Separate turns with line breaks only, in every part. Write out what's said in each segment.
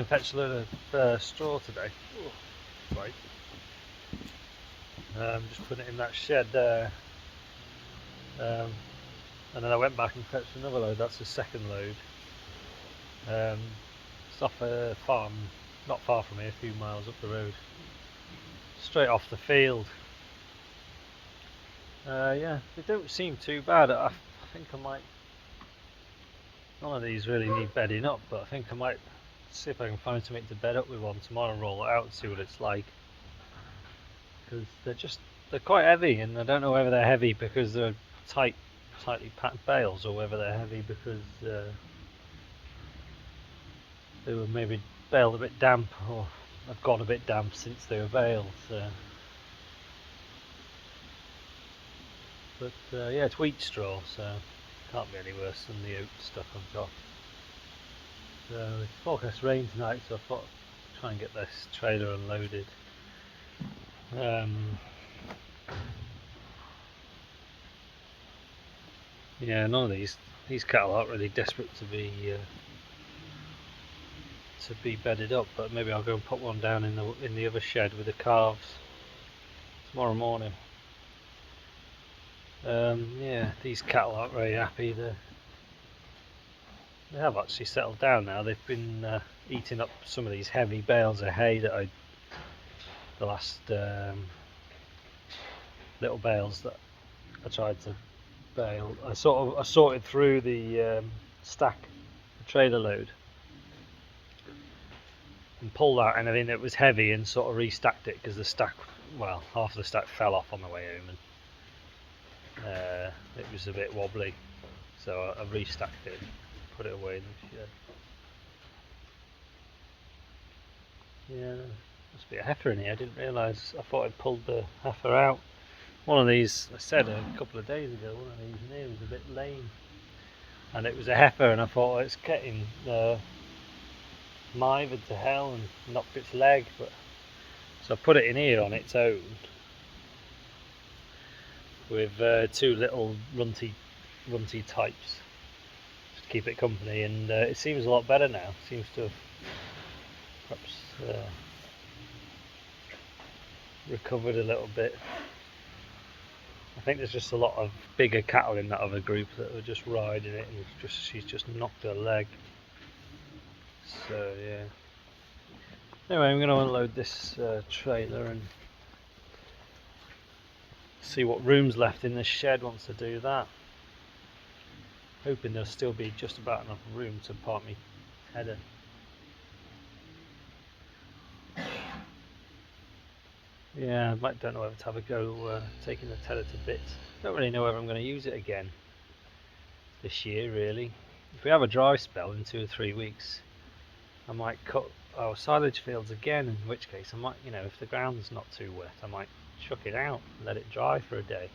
and fetch a load of straw today. Oh, right. Just putting it in that shed there. And then I went back and fetched another load. That's the second load. It's off a farm, not far from here, a few miles up the road. Straight off the field. Yeah, they don't seem too bad. I think I might. None of these really need bedding up, but I think I might see if I can find something to bed up with one tomorrow and roll it out and see what it's like. Because they're quite heavy, and I don't know whether they're heavy because they're tightly packed bales, or whether they're heavy because they were maybe baled a bit damp, or have gone a bit damp since they were baled. But yeah, it's wheat straw, so can't be any worse than the oat stuff I've got. So it's forecast rain tonight, so I thought I'd try and get this trailer unloaded. Yeah, none of these cattle aren't really desperate to be bedded up, but maybe I'll go and put one down in the other shed with the calves tomorrow morning. Yeah, these cattle aren't very happy. They have actually settled down now. They've been eating up some of these heavy bales of hay that the last little bales that I tried to bale. I sorted through the stack, the trailer load, and pulled out anything that was heavy and sort of restacked it, because the stack, well, half of the stack fell off on the way home, and it was a bit wobbly, so I restacked it, put it away in the shed. Yeah, must be a heifer in here. I didn't realise. I thought I'd pulled the heifer out. One of these, I said a couple of days ago, one of these in here was a bit lame, and it was a heifer, and I thought, oh, it's getting mithered to hell and knocked its leg, but so I put it in here on its own with two little runty types just to keep it company, and it seems a lot better now. It seems to have perhaps recovered a little bit. I think there's just a lot of bigger cattle in that other group that are just riding it, and she's just knocked her leg. So yeah. Anyway, I'm going to unload this trailer and see what room's left in this shed once I do that. Hoping there'll still be just about enough room to park me header. Yeah, I don't know whether to have a go taking the tether to bits. Don't really know whether I'm going to use it again this year, really. If we have a dry spell in 2 or 3 weeks, I might cut our silage fields again, in which case I might, if the ground's not too wet, I might chuck it out and let it dry for a day.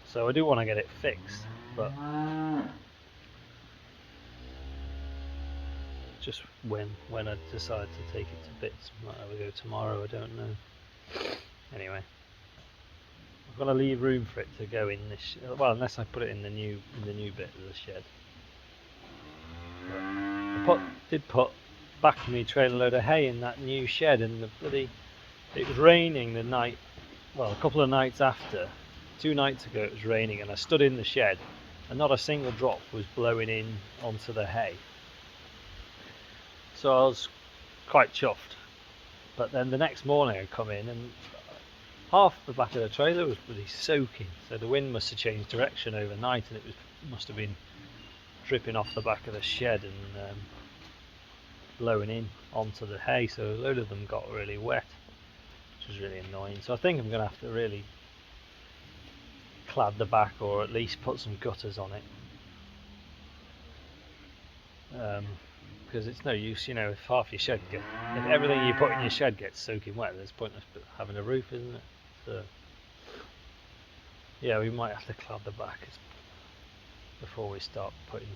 So I do want to get it fixed, but just when I decide to take it to bits. Might have a go tomorrow, I don't know. Anyway, I've got to leave room for it to go in this. Well, unless I put it in the new bit of the shed. But I did put back my trailer load of hay in that new shed, and it was raining the night. Well, a couple of nights after. 2 nights ago it was raining, and I stood in the shed, and not a single drop was blowing in onto the hay. So I was quite chuffed. But then the next morning I come in, and half the back of the trailer was really soaking. So the wind must have changed direction overnight, and it must have been dripping off the back of the shed and blowing in onto the hay. So a load of them got really wet, which was really annoying. So I think I'm going to have to really clad the back, or at least put some gutters on it. Because it's no use, if half your shed if everything you put in your shed gets soaking wet, there's pointless having a roof, isn't it? So yeah, we might have to clad the back before we start putting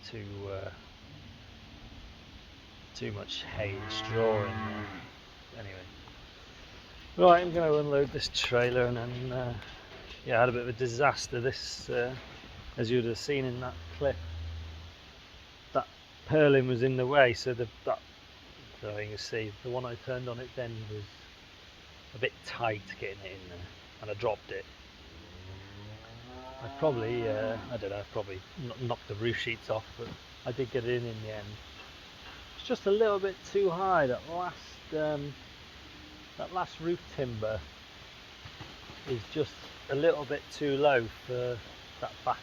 too much hay and straw in there. Anyway, right, I'm going to unload this trailer, and then yeah, I had a bit of a disaster. This, as you'd have seen in that clip, that purlin was in the way, so that So you can see the one I turned on its end was a bit tight getting it in there, and I dropped it. I probably, I don't know, probably knocked the roof sheets off, but I did get it in the end. It's just a little bit too high. That last roof timber is just a little bit too low for that back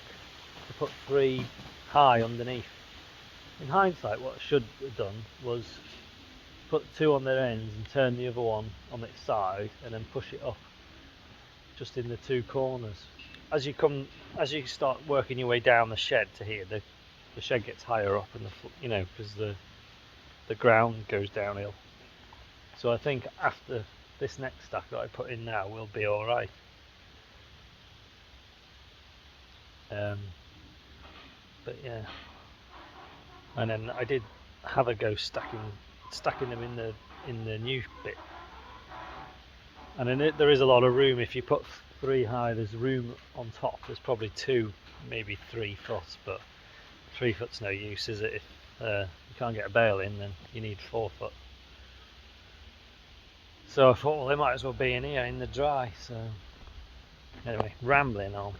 to put 3 high underneath. In hindsight, what I should have done was put 2 on their ends and turn the other one on its side and then push it up just in the 2 corners. As you start working your way down the shed to here, the shed gets higher up, and because the ground goes downhill. So I think after this next stack that I put in now will be all right. But yeah, and then I did have a go stacking them in the new bit, and in it there is a lot of room. If you put 3 high, there's room on top. There's probably 2, maybe 3 foot, but 3 foot's no use, is it? If you can't get a bale in, then you need 4 foot. So I thought, well, they might as well be in here in the dry. So anyway, rambling on.